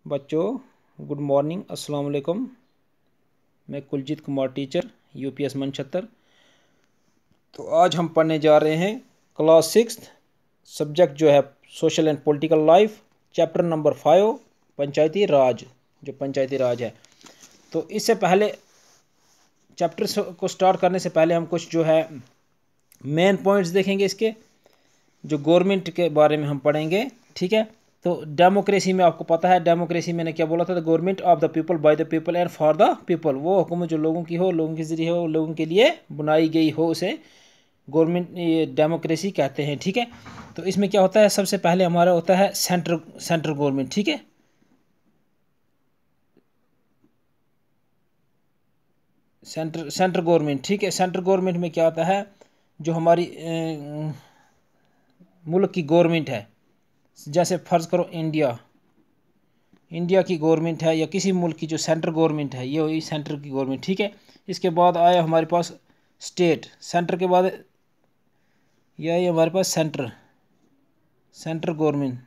बच्चों good morning, अस्सलाम वालेकुम। मैं कुलजीत कुमार, टीचर, यूपीएस मनछत्तर। तो आज हम पढ़ने जा रहे हैं क्लास 6, सब्जेक्ट जो है social and political life, chapter number 5, पंचायती राज। जो पंचायती राज है, तो इससे पहले चैप्टर को स्टार्ट करने से पहले हम कुछ जो है मेन पॉइंट्स देखेंगे। इसके जो गवर्नमेंट के बारे में हम पढ़ेंगे, ठीक है। तो डेमोक्रेसी में आपको पता है, डेमोक्रेसी मैंने क्या बोला था, the government of the people, by the people and for the people. वो हुकूमत जो लोगों की हो, लोगों के जरिए हो, लोगों के लिए बनाई गई हो, उसे गवर्नमेंट डेमोक्रेसी कहते हैं, ठीक है। तो इसमें क्या होता है, सबसे पहले हमारा होता है सेंट्रल गवर्नमेंट, ठीक है। सेंट्रल गवर्नमेंट, ठीक है। सेंट्रल गवर्नमेंट में क्या होता है, जो हमारी मुल्क की गवर्नमेंट है, जैसे फ़र्ज़ करो इंडिया की गवर्नमेंट है, या किसी मुल्क की जो सेंट्रल गवर्नमेंट है, ये हुई सेंटर की गवर्नमेंट, ठीक है। इसके बाद आया हमारे पास स्टेट, सेंटर के बाद यह हमारे पास सेंट्रल गवर्नमेंट,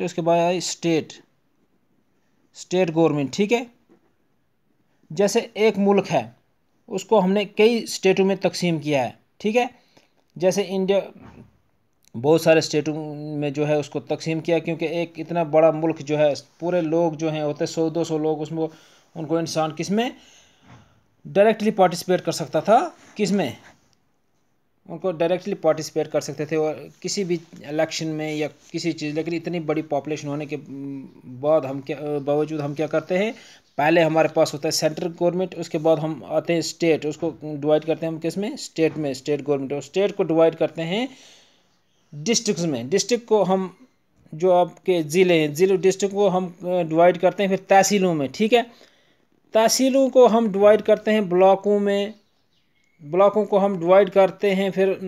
उसके बाद आई स्टेट गवर्नमेंट, ठीक है। जैसे एक मुल्क है, उसको हमने कई स्टेटों में तकसीम किया है, ठीक है। जैसे इंडिया बहुत सारे स्टेटों में जो है उसको तकसीम किया, क्योंकि एक इतना बड़ा मुल्क जो है, पूरे लोग जो हैं होते 100-200 लोग, उसमें उनको इंसान किस में डायरेक्टली पार्टिसिपेट कर सकता था, किस में उनको डायरेक्टली पार्टिसिपेट कर सकते थे, और किसी भी इलेक्शन में या किसी चीज़। लेकिन इतनी बड़ी पॉपुलेशन होने के बावजूद हम क्या करते हैं, पहले हमारे पास होता है सेंट्रल गवर्नमेंट, उसके बाद हम आते हैं स्टेट, उसको डिवाइड करते हैं हम किस में, स्टेट गवर्नमेंट। और स्टेट को डिवाइड करते हैं डिस्ट्रिक्ट्स में। डिस्ट्रिक्ट को हम, जो आपके ज़िले हैं, डिस्ट्रिक्ट को हम डिवाइड करते हैं फिर तहसीलों में, ठीक है। तहसीलों को हम डिवाइड करते हैं ब्लॉकों में, ब्लॉकों को हम डिवाइड करते हैं फिर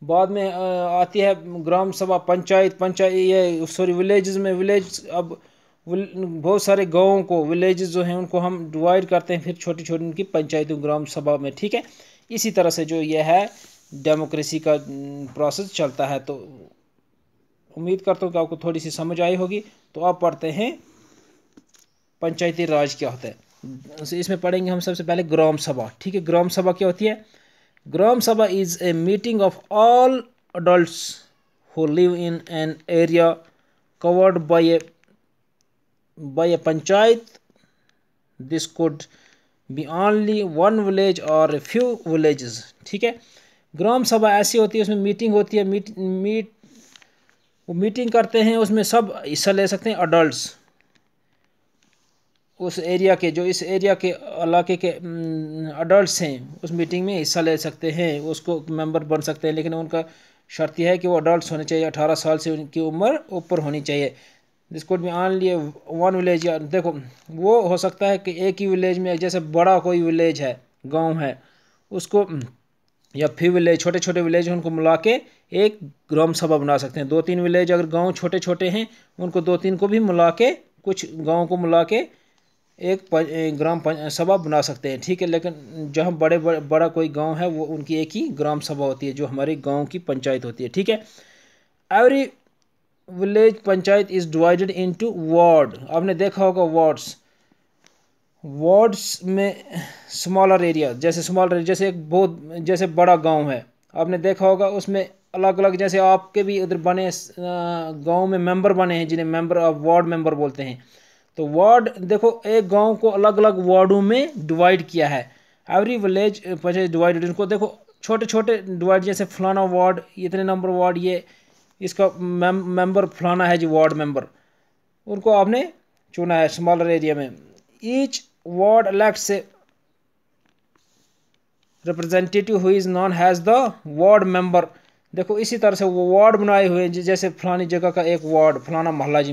बाद में आती है ग्राम सभा, पंचायत ये सॉरी विलेजेस में, अब बहुत सारे गाँवों को, विलेजेस जो हैं उनको हम डिवाइड करते हैं फिर छोटी छोटी उनकी पंचायतों, ग्राम सभा में, ठीक है। इसी तरह से जो यह है डेमोक्रेसी का प्रोसेस चलता है। तो उम्मीद करता हूँ कि आपको थोड़ी सी समझ आई होगी। तो आप पढ़ते हैं पंचायती राज क्या होता है। इसमें पढ़ेंगे हम सबसे पहले ग्राम सभा, ठीक है। ग्राम सभा क्या होती है, ग्राम सभा is a meeting of all adults who live in an area covered by a panchayat. This could be only one village or a few villages, ठीक है। ग्राम सभा ऐसी होती है, उसमें मीटिंग होती है, वो मीटिंग करते हैं, उसमें सब हिस्सा ले सकते हैं अडल्ट्स, उस एरिया के, जो इस एरिया के इलाके के अडल्ट्स हैं, उस मीटिंग में हिस्सा ले सकते हैं, उसको मेंबर बन सकते हैं। लेकिन उनका शर्त यह है कि वो अडल्ट्स होने चाहिए, 18 साल से उनकी उम्र ऊपर होनी चाहिए। This could be only one village, या देखो वो हो सकता है कि एक ही विलेज में, जैसे बड़ा कोई विलेज है, गांव है, उसको या फिर विलेज, छोटे छोटे विलेज उनको मिला के एक ग्राम सभा बना सकते हैं। 2-3 विलेज अगर गांव छोटे छोटे हैं, उनको 2-3 को भी मिला के, कुछ गाँव को मिला के एक ग्राम सभा बना सकते हैं, ठीक है। लेकिन जहाँ बड़ा कोई गांव है, वो उनकी एक ही ग्राम सभा होती है, जो हमारे गांव की पंचायत होती है, ठीक है। Every village panchayat is divided into ward. आपने देखा होगा वार्ड्स में स्मॉलर एरिया, जैसे एक बहुत जैसे बड़ा गांव है, आपने देखा होगा उसमें अलग अलग, जैसे आपके भी उधर बने गांव में मेंबर बने हैं, जिन्हें मेंबर ऑफ वार्ड मेंबर बोलते हैं। तो वार्ड, देखो एक गांव को अलग अलग वार्डों में डिवाइड किया है। एवरी विलेज पंचायत डिवाइडेड, इनको देखो छोटे छोटे डिवाइड, जैसे फलाना वार्ड, इतने नंबर वार्ड, ये इसका मेंबर फलाना है जी, वार्ड मेंबर, उनको आपने चुना है स्मॉलर एरिया में। ईच वार्ड इलेक्ट से representative who is non has the ward member. देखो इसी तरह से वो वार्ड बनाए हुए हैं, जैसे फलानी जगह का एक वार्ड, फलाना मोहल्ला जी,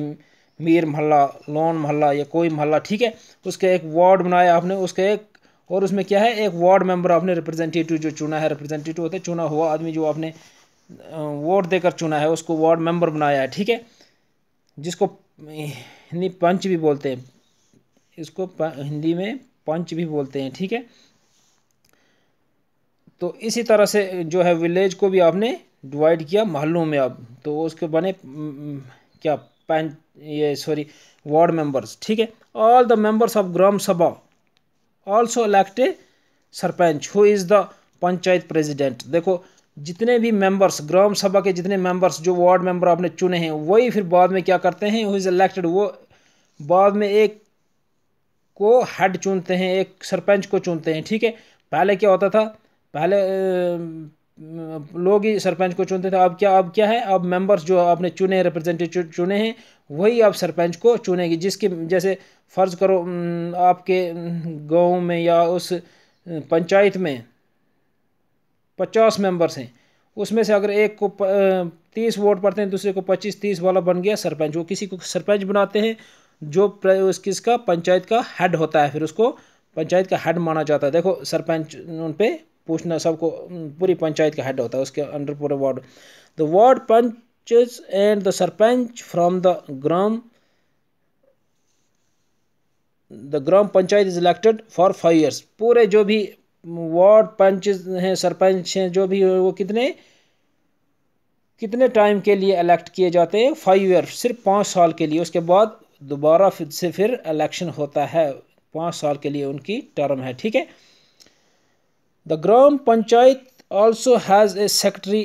मीर मोहल्ला, लोन मोहल्ला, या कोई मोहल्ला, ठीक है। उसका एक वार्ड बनाया आपने, उसका एक, और उसमें क्या है, एक वार्ड मेंबर आपने रिप्रेजेंटेटिव जो चुना है, रिप्रेजेंटेटिव होता है चुना हुआ आदमी, जो आपने वोट देकर चुना है, उसको वार्ड मेंबर बनाया है, ठीक है। जिसको हिंदी पंच भी बोलते हैं, इसको हिंदी में पंच भी बोलते हैं, ठीक है। तो इसी तरह से जो है विलेज को भी आपने डिवाइड किया मोहल्लों में। अब तो उसके बने क्या पंच ये सॉरी वार्ड मेंबर्स, ठीक है। All the members of gram सभा also elect A sarpanch who is the panchayat president. देखो जितने भी मेंबर्स ग्राम सभा के जितने मेंबर्स जो वार्ड मेंबर आपने चुने हैं वही फिर बाद में क्या करते हैं, हु इज़ इलेक्टेड, वो बाद में एक को हेड चुनते हैं, एक सरपंच को चुनते हैं, ठीक है। पहले क्या होता था, पहले लोग ही सरपंच को चुनते थे। अब क्या है, अब मेंबर्स जो आपने चुने रिप्रेजेंटेटिव चुने हैं वही अब सरपंच को चुनेगी। जिसके जैसे फ़र्ज़ करो आपके गांव में या उस पंचायत में 50 मेंबर्स हैं, उसमें से अगर एक को 30 वोट पड़ते हैं, दूसरे को 25-30 वाला बन गया सरपंच। वो किसी को सरपंच बनाते हैं जो किसका पंचायत का हेड होता है, फिर उसको पंचायत का हेड माना जाता है। देखो सरपंच उन पे पूछना, सबको पूरी पंचायत का हेड होता है, उसके अंडर पूरे ward. The ward punches and the sarpanch from the gram panchayat is elected for 5 years। पूरे जो भी वार्ड पंच हैं, सरपंच हैं, जो भी वो कितने टाइम के लिए इलेक्ट किए जाते हैं, 5 years, सिर्फ 5 साल के लिए। उसके बाद दोबारा फिर इलेक्शन होता है, 5 साल के लिए उनकी टर्म है, ठीक है। The gram panchayat also has a secretary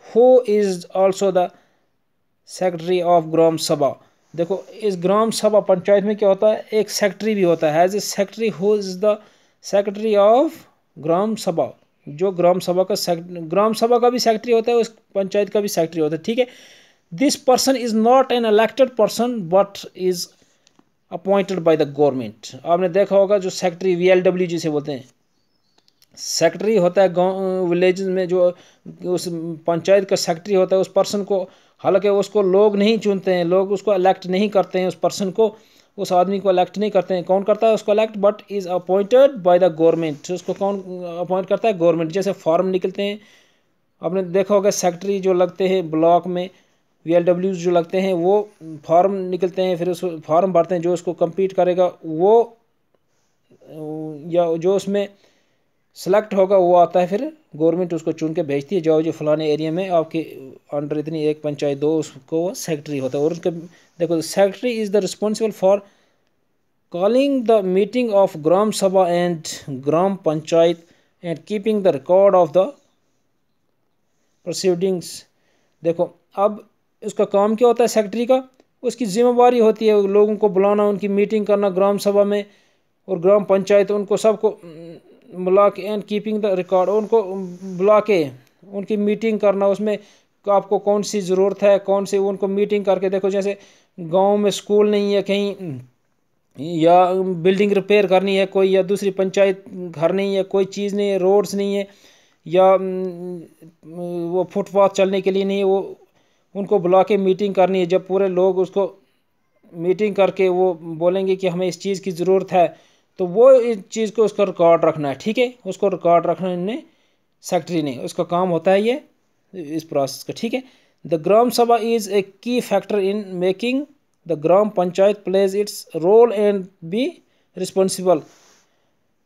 who is also the secretary of gram sabha. देखो इस ग्राम सभा पंचायत में क्या होता है, एक सेक्रेटरी भी होता है, has a secretary who is the secretary of gram sabha. जो ग्राम सभा का भी सेक्रेटरी होता है, उस पंचायत का भी सेक्रेटरी होता है, ठीक है। This person is not an elected person but is appointed by the government. आपने देखा होगा जो सेक्रेटरी VLW जिसे बोलते हैं, सेक्रेटरी होता है गाँव विलेज में, जो उस पंचायत का सेक्रेटरी होता है, उस पर्सन को, हालांकि उसको लोग नहीं चुनते हैं, लोग उसको इलेक्ट नहीं करते हैं, उस पर्सन को, उस आदमी को इलेक्ट नहीं करते हैं। कौन करता है उसको elect, but is appointed by the government. उसको कौन अपॉइंट करता है, गवर्नमेंट। जैसे फॉर्म निकलते हैं, आपने देखा होगा सेक्रेटरी जो लगते हैं ब्लॉक में, VLW जो लगते हैं, वो फॉर्म निकलते हैं, फिर उस फॉर्म भरते हैं, जो उसको कंप्लीट करेगा वो या जो उसमें सेलेक्ट होगा वो आता है, फिर गवर्नमेंट उसको चुन के भेजती है, जाओ जो फलाने एरिया में आपके अंडर इतनी एक पंचायत दो, उसको वो सेक्रेटरी होता है। और उसके देखो secretary is the responsible for calling the meeting of gram sabha and gram panchayat and keeping the record of the proceedings. देखो अब उसका काम क्या होता है सेक्रेटरी का, उसकी जिम्मेवारी होती है लोगों को बुलाना, उनकी मीटिंग करना ग्राम सभा में और ग्राम पंचायत, उनको सबको बुला के एंड कीपिंग द रिकॉर्ड, उनको बुला के उनकी मीटिंग करना, उसमें आपको कौन सी ज़रूरत है, कौन सी, उनको मीटिंग करके। देखो जैसे गांव में स्कूल नहीं है कहीं, या बिल्डिंग रिपेयर करनी है कोई, या दूसरी पंचायत घर नहीं है, कोई चीज़ नहीं है, रोड्स नहीं है, या वो फुटपाथ चलने के लिए नहीं है, वो उनको बुला के मीटिंग करनी है। जब पूरे लोग उसको मीटिंग करके वो बोलेंगे कि हमें इस चीज़ की ज़रूरत है, तो वो इस चीज़ को उसका रिकॉर्ड रखना है, ठीक है। उसको रिकॉर्ड रखना ने सेक्रेटरी ने, उसका काम होता है ये इस प्रोसेस का, ठीक है। द ग्राम सभा is a key factor in making the gram panchayat plays its role and be responsible.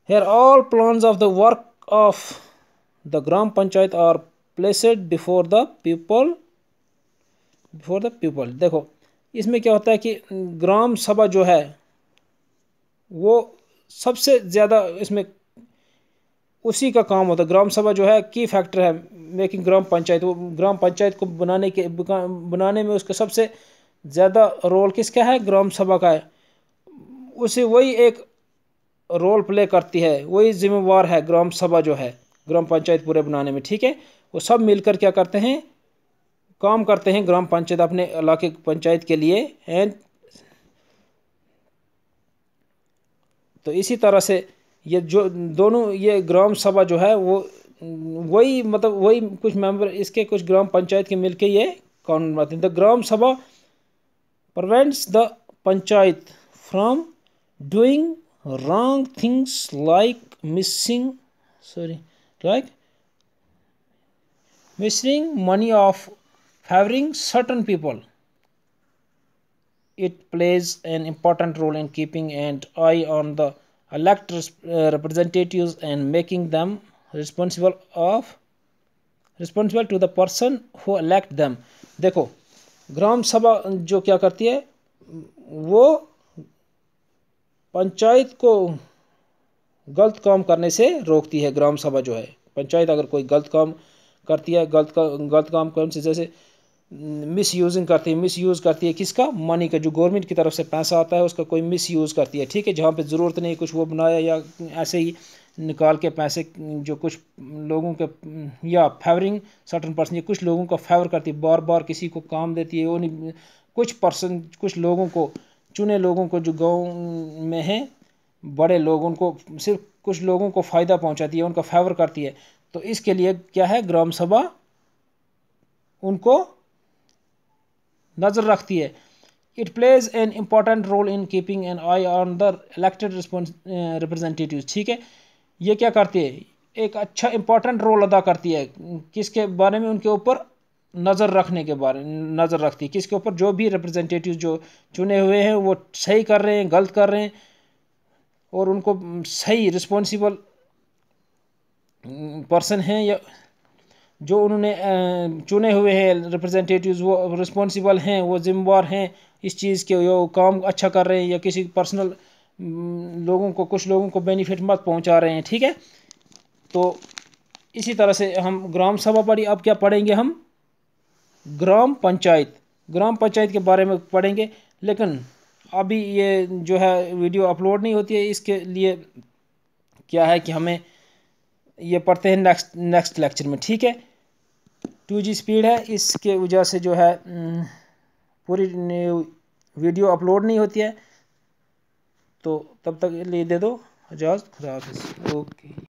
Here all plans of the work of the gram panchayat are placed before the people. देखो इसमें क्या होता है कि ग्राम सभा जो है वो सबसे ज़्यादा इसमें उसी का काम होता है। ग्राम सभा जो है की फैक्टर है मेकिंग ग्राम पंचायत, वो ग्राम पंचायत को बनाने में उसका सबसे ज़्यादा रोल किसका है, ग्राम सभा का है। उसे वही एक रोल प्ले करती है, वही जिम्मेवार है ग्राम सभा जो है ग्राम पंचायत पूरे बनाने में, ठीक है। वो सब मिलकर क्या करते हैं, काम करते हैं ग्राम पंचायत अपने इलाके पंचायत के लिए। एंड तो इसी तरह से ये जो दोनों ये ग्राम सभा जो है वो वही मतलब वही कुछ मेंबर इसके कुछ ग्राम पंचायत के मिलके ये कानून बनाते हैं। द ग्राम सभा prevents the panchayat from doing wrong things like missing money of favoring certain people. It plays an important role in keeping an eye on the elected representatives and making them responsible of responsible to the person who elect them. देखो, ग्राम सभा जो क्या करती है, वो पंचायत को गलत काम करने से रोकती है। ग्राम सभा जो है, पंचायत अगर कोई गलत काम करती है, गलत काम करने से, जैसे मिस यूजिंग करती है, मिस यूज़ करती है किसका, मनी का, जो गवर्नमेंट की तरफ से पैसा आता है उसका कोई मिस यूज़ करती है, ठीक है, जहाँ पे ज़रूरत नहीं कुछ वो बनाया, या ऐसे ही निकाल के पैसे जो कुछ लोगों के, या फेवरिंग सर्टन पर्सन, कुछ लोगों का फेवर करती है, बार बार किसी को काम देती है, वो नहीं, कुछ लोगों को, चुने लोगों को जो गाँव में हैं बड़े लोग, उनको सिर्फ कुछ लोगों को फ़ायदा पहुंचाती है, उनका फेवर करती है। तो इसके लिए क्या है, ग्राम सभा उनको नज़र रखती है। It plays an important role in keeping an eye on the elected representative, ठीक है। ये क्या करती है, एक अच्छा इंपॉर्टेंट रोल अदा करती है, किसके बारे में, उनके ऊपर नज़र रखने के बारे में नज़र रखती है, किसके ऊपर, जो भी रिप्रेजेंटेटिव जो चुने हुए हैं वो सही कर रहे हैं, गलत कर रहे हैं, और उनको सही रिस्पॉन्सिबल पर्सन हैं, या जो उन्होंने चुने हुए हैं रिप्रेजेंटेटिव्स, वो रिस्पॉन्सिबल हैं, वो जिम्मेवार हैं इस चीज़ के, वो काम अच्छा कर रहे हैं, या किसी पर्सनल लोगों को, कुछ लोगों को बेनिफिट मत पहुंचा रहे हैं, ठीक है। तो इसी तरह से हम ग्राम सभा पढ़ी। अब क्या पढ़ेंगे हम, ग्राम पंचायत। ग्राम पंचायत के बारे में पढ़ेंगे, लेकिन अभी ये जो है वीडियो अपलोड नहीं होती है, इसके लिए क्या है कि हमें ये पढ़ते हैं नेक्स्ट लेक्चर में, ठीक है। 2G स्पीड है, इसके वजह से जो है पूरी वीडियो अपलोड नहीं होती है। तो तब तक लिए दे दो इजाज़त, खुदा हाफिज़, ओके।